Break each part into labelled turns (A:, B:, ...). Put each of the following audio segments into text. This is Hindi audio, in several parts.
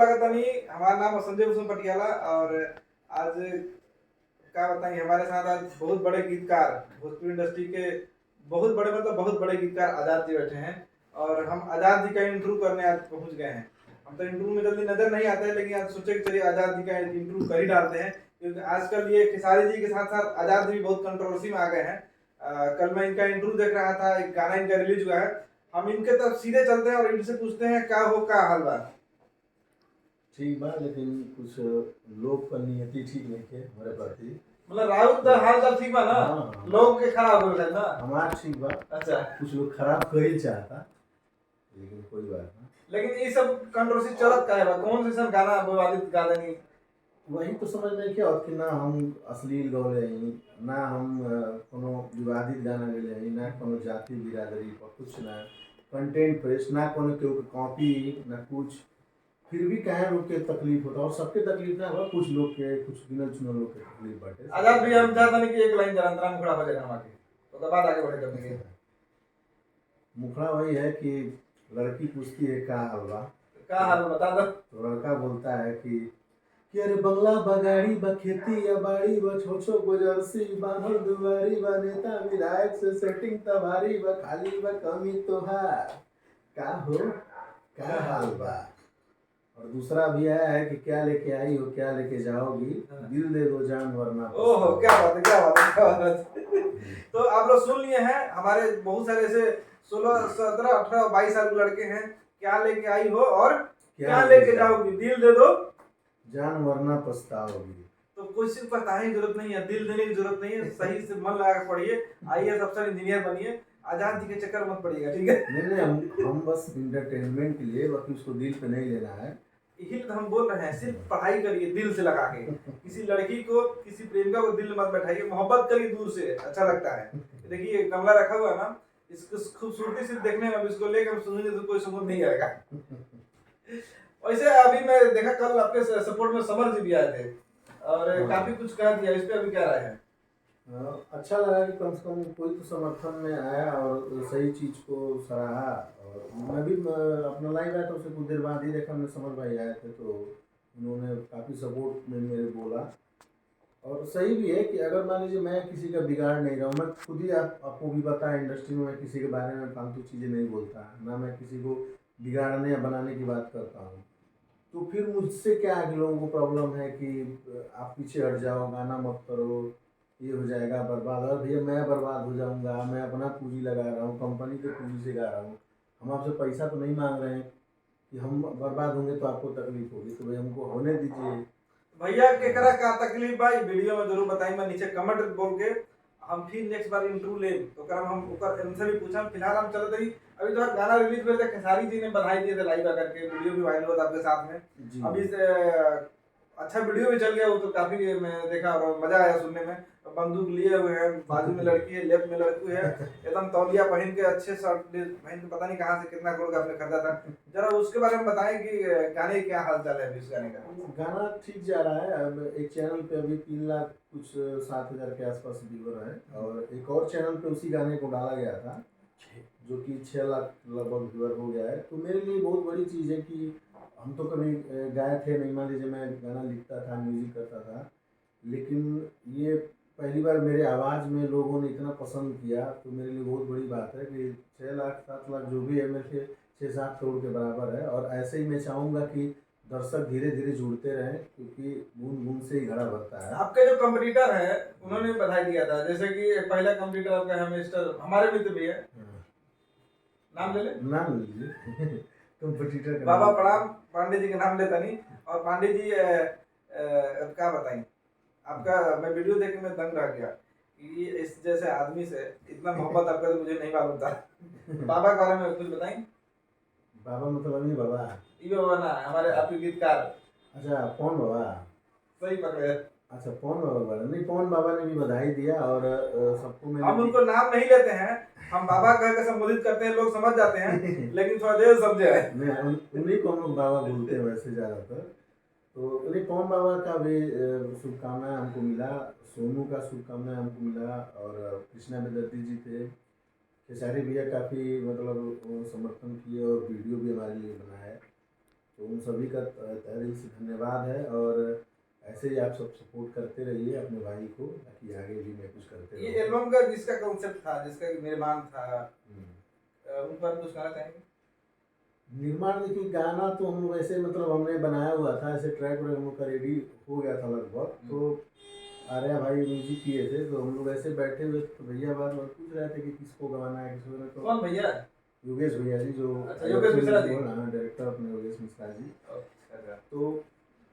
A: लगा नहीं। हमारा नाम है संजय भूषण पटियाला और आज क्या बताएंगे, हमारे साथ आज बहुत बड़े गीतकार, भोजपुरी इंडस्ट्री के बहुत बड़े मतलब बहुत बड़े गीतकार आजाद जी बैठे हैं और हम आजाद जी का इंटरव्यू करने आज पहुंच गए हैं। हम तो इंटरव्यू में जल्दी नजर नहीं आते हैं, लेकिन आज सोचे कि चलिए आजाद जी का इंटरव्यू कर ही डालते हैं, क्योंकि आजकल ये खेसारी जी के साथ साथ आजाद जी भी बहुत कंट्रोवर्सी में आ गए हैं। कल मैं इनका इंटरव्यू देख रहा था, एक गाना इनका रिलीज हुआ है। हम इनके तरफ सीधे चलते हैं और इनसे पूछते हैं क्या हो क्या हाल बा।
B: ठीक बा, लेकिन कुछ लोग का नियति ठीक नहीं के हमारे प्रति।
A: मतलब राहुल का हाल चाल ठीक बा ना?
B: हाँ।
A: लोग के खराब हो गए ना?
B: हमारा ठीक बा।
A: अच्छा,
B: कुछ लोग खराब कर ही चाहता, लेकिन कोई बात नहीं।
A: लेकिन ये सब कंट्रोवर्सी चलत का है, कौन से सब गाना विवादित गा देनी?
B: वही तो समझ में क्या होता कि ना हम अश्लील गौले हैं, ना हम कोनो विवादित गाना गले हैं, ना कोनो जाति बिरादरी पर कुछ, ना कंटेंट फ्रेश, ना कोनो के कॉपी, ना कुछ। फिर भी कहे लोग के तकलीफ होता और सबके तकलीफ ना हो, कुछ लोग के, कुछ गिनल चुनल लोग के तकलीफ बाटे।
A: आजाद भी हम चाहता नहीं कि एक लाइन जरंतरा मुखड़ा हो जाए हमारे, तो बाद आगे बढ़े करने के।
B: मुखड़ा वही है कि लड़की पूछती है क्या हाल बा,
A: क्या हाल बता दो।
B: तो लड़का बोलता है कि अरे बंगला बगाड़ी बा, खेती या बाड़ी बा, छोछो गुजरसी बानर दुआरी बा, नेता विधायक से सेटिंग तबारी बा, खाली बा कमी तोहार का हो क्या हाल बा। और दूसरा भी आया है कि क्या लेके आई हो क्या लेके जाओगी, दिल दे दो जान वरना।
A: ओहो, क्या बात है, क्या बात है, क्या बात है। तो आप लोग सुन लिए हैं, हमारे बहुत सारे ऐसे 16 17 18 22 साल के लड़के हैं। क्या लेके आई हो और क्या लेके जाओगी, दिल दे दो
B: जान वरना पछताओगी। तो
A: कुछ सिर्फ बताने की जरूरत नहीं है, दिल देने की जरूरत नहीं है, सही से मन लगा के पढ़िए, IAS अफसर इंजीनियर बनिए, आजाद जी के चक्कर मत पड़िएगा, ठीक है?
B: नहीं, हम बस इंटरटेनमेंट के लिए, बाकी उसको दिल पे नहीं लेना है।
A: यही तो हम बोल रहे हैं, सिर्फ पढ़ाई करिए दिल से लगा के। किसी लड़की को, किसी प्रेमिका को दिल मत बैठाइए, मोहब्बत करिए दूर से, अच्छा लगता है। देखिए गमला रखा हुआ है ना, इसको खूबसूरती से देखने में, इसको लेकर सुनेंगे तो कोई सुकून नहीं आएगा। वैसे अभी मैं देखा कल आपके सपोर्ट में समर जी भी आए थे और काफी कुछ कह दिया, इस पे अभी क्या राय है?
B: अच्छा लगा कि कम से कम कोई तो समर्थन में आया और सही चीज़ को सराहा। और मैं भी अपना लाइव आया था, उससे कुछ देर बाद ही देखा हमने, समर भाई आए थे तो उन्होंने काफ़ी सपोर्ट में मेरे बोला। और सही भी है कि अगर मान लीजिए मैं किसी का बिगाड़ नहीं रहा हूँ, मैं खुद ही आपको भी पता है इंडस्ट्री में मैं किसी के बारे में फालतू चीज़ें नहीं बोलता, ना मैं किसी को बिगाड़ने या बनाने की बात करता हूँ। तो फिर मुझसे क्या है कि लोगों को प्रॉब्लम है कि आप पीछे हट जाओ, गाना मत करो, ये हो जाएगा बर्बाद। और भैया मैं बर्बाद हो जाऊंगा, मैं अपना पूंजी लगा रहा हूँ, कंपनी के पूंजी से गा रहा हूँ। हम आपसे पैसा तो नहीं मांग रहे हैं कि हम बर्बाद होंगे तो आपको तकलीफ होगी, तो भाई हमको होने दीजिए।
A: भैया के करा का तकलीफ भाई वीडियो में जरूर बताई, मैं नीचे कमेंट बोल के हम फिर नेक्स्ट बार इंटरव्यू ले तो कर हम ऊपर इनसे भी पूछा। फिलहाल हम चलते रही, अभी तो गाना रिलीज हुए थे, खेसारी जी ने बधाई दिए थे लाइव आकर के, वीडियो भी वायरल हुआ था आपके साथ में। अभी से अच्छा वीडियो भी चल गया, वो तो काफी मैं देखा और मजा आया सुनने में। बंदूक लिए हुए हैं, बाजू में लड़की है, लेफ्ट में लड़की है, एकदम तौलिया पहन के, अच्छे शर्ट पहन के, पता नहीं कहाँ से कितना करोड़ का आपने खरीदा था। जरा उसके बारे में बताएं कि गाने क्या हाल चाल है अभी इस गाने का?
B: गाना ठीक जा रहा है। अब एक चैनल पे अभी 3 लाख कुछ 7,000 के आसपास व्यूअर है, और एक और चैनल पे उसी गाने को डाला गया था जो कि 6 लाख लगभग व्यूअर हो गया है। तो मेरे लिए बहुत बड़ी चीज़ है कि हम तो कभी गाए थे नहीं, मान लीजिए मैं गाना लिखता था, म्यूजिक करता था, लेकिन ये पहली बार मेरे आवाज़ में लोगों ने इतना पसंद किया, तो मेरे लिए बहुत बड़ी बात है कि 6 लाख 7 लाख जो भी है मेरे लिए 6-7 करोड़ के बराबर है। और ऐसे ही मैं चाहूँगा कि दर्शक धीरे धीरे जुड़ते रहें, क्योंकि बूंद बूंद से ही घड़ा भरता है।
A: आपके जो कंपटीटर है उन्होंने बधाई दिया था, जैसे कि पहला कंपटीटर आपका है मिस्टर, हमारे मित्र भी है, नाम ले ले,
B: नाम लीजिए। कंपटीटर
A: बाबा प्रणाम, पांडे जी का नाम लेता नहीं। और पांडे जी क्या बताएं, आपका मैं वीडियो देख के मैं दंग रह गया कि इस जैसे आदमी से इतना मोहब्बत आपका, तो मुझे नहीं मालूम था। बाबा के बारे में कुछ बताएं।
B: बाबा मतलब अभी बाबा,
A: ये बाबा ना हमारे आपके गीतकार।
B: अच्छा पवन बाबा,
A: सही पकड़े।
B: अच्छा पवन बाबा बोला नहीं, पवन बाबा ने भी बधाई दिया। और सबको मैंने,
A: हम उनको नाम नहीं लेते हैं, हम बाबा कह के संबोधित करते हैं, लोग समझ जाते हैं, लेकिन थोड़ा देर समझे है।
B: नहीं उन्हीं को हम लोग बाबा बोलते हैं वैसे ज़्यादातर। तो अरे पवन बाबा का भी शुभकामनाएं हमको मिला, सोनू का शुभकामनाएं हमको मिला, और कृष्णा बेदर्ती जी थे, खेसारी भैया काफ़ी मतलब समर्थन किए और वीडियो भी हमारे लिए बनाए। तो उन सभी का तहे दिल से धन्यवाद है। और ऐसे ही आप सब सपोर्ट करते रहिए अपने भाई को, ताकि आगे भी मैं कुछ करते
A: ये
B: रहूं।
A: एल्बम का जिसका कॉन्सेप्ट था, जिसका निर्माण था,
B: हम्म।
A: उन पर कुछ कहना चाहेंगे?
B: निर्माण देखिए, गाना तो हम लोग ऐसे मतलब हमने बनाया हुआ था, ऐसे ट्रैक वगैरह हम लोग का रेडी हो गया था लगभग। तो आर्या भाई म्यूजिक किए थे, तो हम लोग ऐसे बैठे हुए थे, तो भैया बार बार पूछ रहे थे कि किसको गाना है किसको नहीं। तो
A: कौन भैया?
B: योगेश भैया जी, जो
A: अच्छा, योगेश मिश्रा जी।
B: डायरेक्टर अपने योगेश मिश्रा जी।
A: अच्छा।
B: तो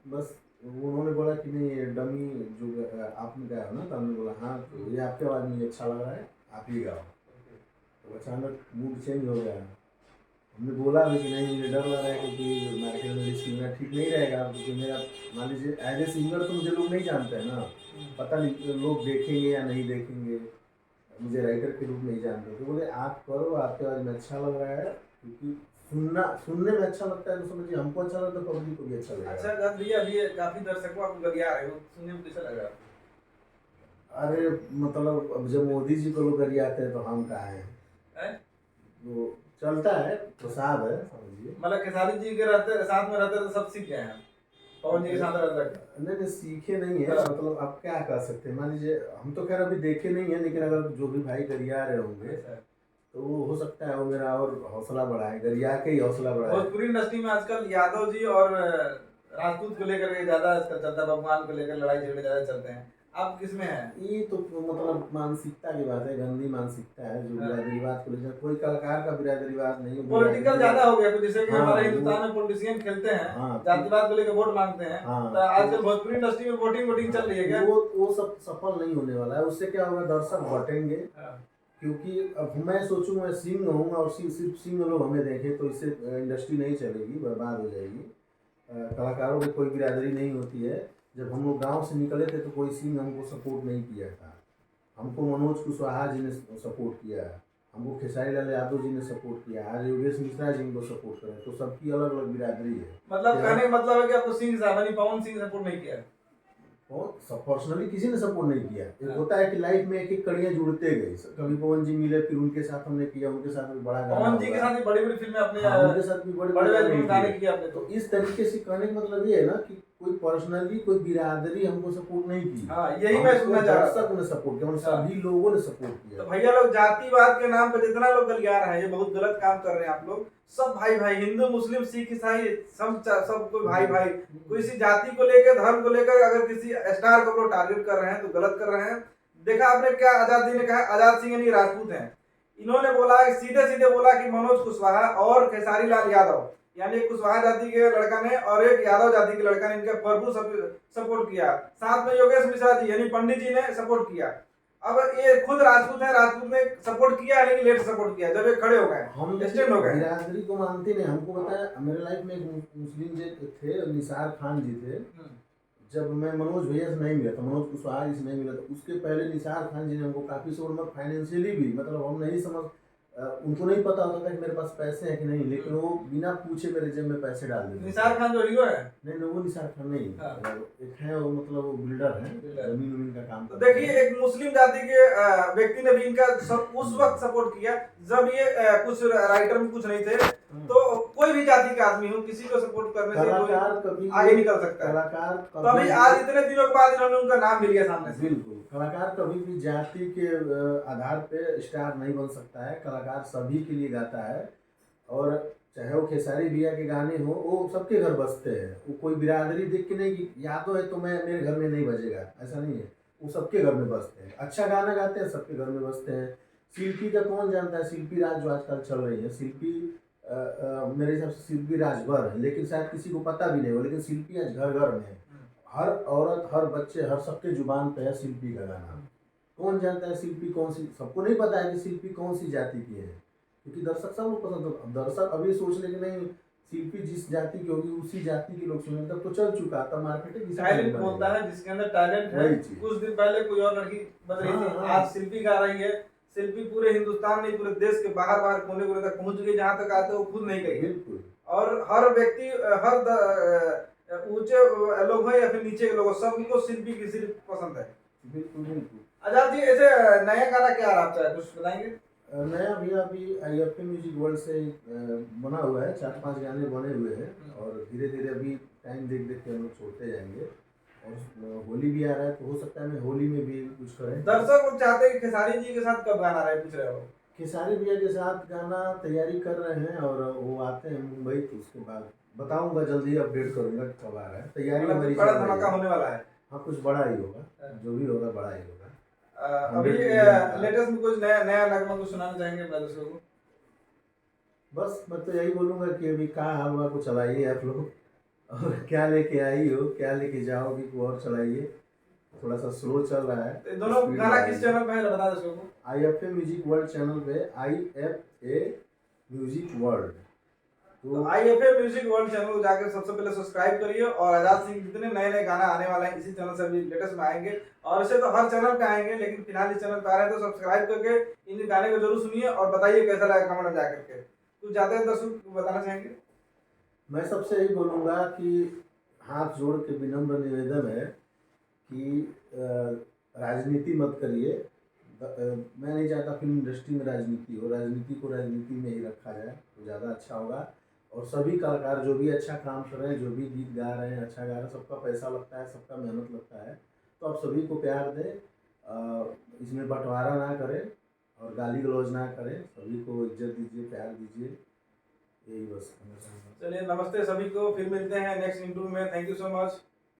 B: बस उन्होंने बोला कि नहीं ये डमी जो आपने गाया ना, तो हमने बोला हाँ, तो ये आपके आवाज़ में अच्छा लग रहा है, आप ही गाओ। तो अचानक मूड चेंज हो गया। हमने बोला भी कि नहीं, मुझे डर लग रहा है क्योंकि मार्केट में सिंगर ठीक नहीं रहेगा, क्योंकि मेरा मान लीजिए एज ए सिंगर तो मुझे लोग नहीं जानते हैं ना, पता नहीं लोग देखेंगे या नहीं देखेंगे, मुझे राइटर के रूप में ही जानते हैं। तो बोले आप करो, आपके आवाज़ में अच्छा लग रहा है, क्योंकि सुनने में अच्छा लगता है तो समझिए हमको अच्छा लगता है, पब्लिक को भी अच्छा लगेगा।
A: अच्छा भैया, अभी काफी दर्शकों आपको गरिया रहे हो, सुनने में कैसा लग रहा है?
B: अरे मतलब अब जब मोदी जी को लोग गरियाते हैं तो हम कहाँ हैं? वो चलता है, प्रसाद है समझिए।
A: मतलब खेसारी जी के रहते साथ में रहते तो सब सीख गए हैं, पवन जी के साथ रहते?
B: नहीं सीखे नहीं है, मतलब आप क्या कर सकते हैं। मान लीजिए हम तो खैर अभी देखे नहीं है, लेकिन अगर जो भी भाई गरिया रहे होंगे तो वो हो सकता है वो मेरा और हौसला बढ़ाए, गरिया के ही हौसला बढ़ाए।
A: भोजपुरी इंडस्ट्री में आजकल यादव जी और राजपूत को लेकर के ज्यादा चलता है, भगवान को लेकर लड़ाई झगड़े ज्यादा चलते हैं। आप किसमें हैं?
B: ये तो मतलब मानसिकता की बात है, गंदी मानसिकता है, जो बिरादरीवाद को लेकर। कोई कलाकार का बिरादरीवाद नहीं,
A: पॉलिटिकल ज्यादा हो गया, जैसे कि हमारे हिंदुस्तान में पॉलिटिशियन खेलते हैं,
B: हाँ,
A: जातिवाद को लेकर वोट मांगते हैं। तो आजकल भोजपुरी इंडस्ट्री में वोटिंग चल रही है क्या?
B: वो सब सफल नहीं होने वाला है। उससे क्या होगा, दर्शक बटेंगे। क्योंकि अब मैं सोचूं मैं सिंह हूँ और सिर्फ सिंह लोग हमें देखें, तो इससे इंडस्ट्री नहीं चलेगी, बर्बाद हो जाएगी। कलाकारों की कोई बिरादरी नहीं होती है। जब हम लोग गाँव से निकले थे तो कोई सिंह हमको सपोर्ट नहीं किया था। हमको मनोज कुशवाहा जी ने सपोर्ट किया, हमको खेसारी लाल यादव जी ने सपोर्ट किया, आज योगेश मिश्रा जी को सपोर्ट करें। तो सबकी अलग अलग बिरादरी है।
A: मतलब कहने का मतलब है कि आपको सिंह साहब यानी पवन सिंह सपोर्ट नहीं किया?
B: पर्सनली किसी ने सपोर्ट नहीं किया। एक होता है कि लाइफ में एक एक कड़ियाँ जुड़ते गई, कभी पवन जी मिले, फिर उनके साथ हमने किया, उनके साथ भी बड़ा
A: पवन जी के साथ भी बड़ी बड़ी फिल्में अपने,
B: उनके साथ भी बड़े
A: गाने किए आपने।
B: तो इस तरीके से कहने का मतलब ये है ना कि कोई पर्सनली कोई बिरादरी हमको सपोर्ट नहीं की।
A: हाँ, यही मैं सुनना चाह रहा था।
B: दर्शक ने सपोर्ट किया, सभी लोगों ने सपोर्ट किया।
A: तो भैया लोग जातिवाद के नाम पे जितना लोग गलियार है, ये बहुत गलत काम कर रहे हैं आप लोग। सब भाई भाई, हिंदू मुस्लिम सिख ईसाई सब कोई भाई भाई। किसी जाति को लेकर, धर्म को लेकर अगर किसी स्टार को लोग टारगेट कर रहे हैं तो गलत कर रहे हैं। देखा आपने क्या आजाद जी ने कहा? आजाद सिंह यानी राजपूत हैं। इन्होंने बोला, सीधे सीधे बोला कि मनोज कुशवाहा और खेसारी लाल यादव, यानी एक कुशवाहा जाति के लड़का ने और एक यादव जाति के लड़का ने इनका भरपूर सपोर्ट किया। साथ में योगेश मिश्रा जी यानी पंडित जी ने सपोर्ट किया। अब ये खुद राजपूत है, राजपूत ने सपोर्ट किया लेकिन लेट सपोर्ट किया, जब ये खड़े हो गए,
B: हम
A: स्टैंड हो गए।
B: बिरादरी को मानते नहीं। हमको पता है, मेरे लाइफ में एक मुस्लिम जी थे, निसार खान जी थे। जब मैं मनोज भैया से नहीं मिला था, मनोज कुशवाहा जी से नहीं मिला था, उसके पहले निसार खान जी ने हमको काफ़ी सपोर्ट, फाइनेंशियली भी, मतलब हम नहीं समझ, उनको नहीं पता होता था कि मेरे पास पैसे हैं कि नहीं, लेकिन वो बिना पूछे मेरे जेब में पैसे डाल देते।
A: निसार खान जो हीरो है?
B: नहीं, वो निसार खान नहीं, एक है वो, मतलब वो बिल्डर है, जमीन का काम।
A: तो देखिए, एक मुस्लिम जाति के व्यक्ति ने भी इनका उस वक्त सपोर्ट किया जब ये कुछ राइटर में कुछ नहीं थे। तो कोई भी जाति का आदमी हो, किसी को सपोर्ट करने से कोई आगे निकल सकता है। कलाकार तभी आज इतने दिनों के बाद इन्होंने उनका नाम ले लिया सामने से।
B: बिल्कुल, कलाकार कभी भी जाति के आधार पे स्टार नहीं बन सकता है। कलाकार सभी के लिए गाता है, और चाहे वो खेसारी भैया के गाने हो, वो सबके घर बजते हैं। वो कोई बिरादरी देख के नहीं कि यादव है तो मैं मेरे घर में नहीं बजेगा, ऐसा नहीं है। वो सबके घर में बजते हैं, अच्छा गाना गाते हैं, सबके घर में बजते हैं। शिल्पी का कौन जानता है? शिल्पी राज जो आजकल चल रही है, शिल्पी मेरे हिसाब से शिल्पी राजभर है, लेकिन शायद किसी को पता भी नहीं हो, लेकिन शिल्पी आज घर घर में है। हर औरत, हर बच्चे, हर सबके जुबान पे है शिल्पी का गाना। कौन जानता है शिल्पी कौन सी? सबको नहीं पता है कि शिल्पी कौन सी जाति की है, क्योंकि दर्शक सब लोग पसंद हो। दर्शक अभी सोच रहे कि नहीं, शिल्पी जिस जाति की होगी उसी जाति के लोग सुनेंगे, तब तो चल चुका, तब मार्केटिंग
A: टैलेंट बोलता है, जिसके अंदर टैलेंट है। कुछ दिन पहले कोई और लड़की बन रही थी, आज शिल्पी गा रही है। शिल्पी पूरे हिंदुस्तान नहीं, पूरे देश के बाहर बाहर कोने कोने तक पहुंच गई, जहाँ तक आते वो खुद नहीं गई। और हर व्यक्ति, हर ऊंचे लोग हो या फिर नीचे के लोग, सबको शिल्पी की सिर्फ पसंद है।
B: बिल्कुल बिल्कुल।
A: आजाद जी, ऐसे नया गाना क्या आप चाहे कुछ बताएंगे?
B: नया भी अभी IFA म्यूजिक वर्ल्ड से बना हुआ है, 4-5 गाने बने हुए हैं और धीरे धीरे अभी टाइम देख देख के हम लोग छोड़ते जाएंगे। और होली भी आ रहा है तो हो सकता है मैं होली में भी कुछ करें।
A: दर्शक लोग चाहते हैं कि खेसारी जी के साथ कब गाना रहे, पूछ रहे हो।
B: खेसारी भैया के साथ गाना तैयारी कर रहे हैं और वो आते हैं मुंबई तो उसके बाद बताऊंगा, जल्दी अपडेट करूंगा कि कब आ रहा है। तैयारी
A: मतलब
B: हमारी
A: कुछ बड़ा
B: चल रही
A: धमाका
B: है।
A: होने वाला है।
B: हाँ कुछ बड़ा ही होगा, जो भी होगा बड़ा ही होगा।
A: अभी
B: 100 मिलियन का।
A: लेटेस्ट में कुछ नया नया नगमा कुछ सुनाना चाहेंगे अपने दर्शकों को।
B: बस मैं तो यही बोलूँगा कि अभी कहाँ हलवा को चलाइए आप लोग, और क्या लेके आई हो क्या लेके जाओगी को और चलाइए, थोड़ा सा स्लो चल रहा है।
A: तो दोनों
B: स्पीड
A: गाना किस
B: बढ़ाइए।
A: चैनल पे है बता दर्शकों को।
B: IFA म्यूजिक वर्ल्ड चैनल पे, IFA म्यूजिक वर्ल्ड।
A: तो IFA म्यूजिक वर्ल्ड चैनल को जाकर सबसे पहले सब्सक्राइब करिए और आजाद सिंह जितने नए नए गाना आने वाले हैं इसी चैनल से भी लेटेस्ट में आएंगे। और ऐसे तो हर चैनल पे आएंगे लेकिन फिलहाल इस चैनल पे आ रहे हैं तो सब्सक्राइब करके इन गाने को जरूर सुनिए और बताइए कैसा लगा कमेंट में जाकर के। कुछ ज्यादा है दर्शक बताना चाहेंगे।
B: मैं सबसे यही बोलूँगा कि हाथ जोड़ के विनम्र निवेदन है कि राजनीति मत करिए। मैं नहीं चाहता फिल्म इंडस्ट्री में राजनीति हो, राजनीति को राजनीति में ही रखा जाए तो ज़्यादा अच्छा होगा। और सभी कलाकार जो भी अच्छा काम कर रहे हैं, जो भी गीत गा रहे हैं, अच्छा गा रहे हैं, सबका पैसा लगता है, सबका मेहनत लगता है। तो आप सभी को प्यार दें, इसमें बंटवारा ना करें और गाली गलौज ना करें, सभी को इज्जत दीजिए, प्यार दीजिए, यही बस कहना चाहूँगा।
A: चलिए नमस्ते सभी को, फिर मिलते हैं नेक्स्ट इंटरव्यू में। Thank you so much.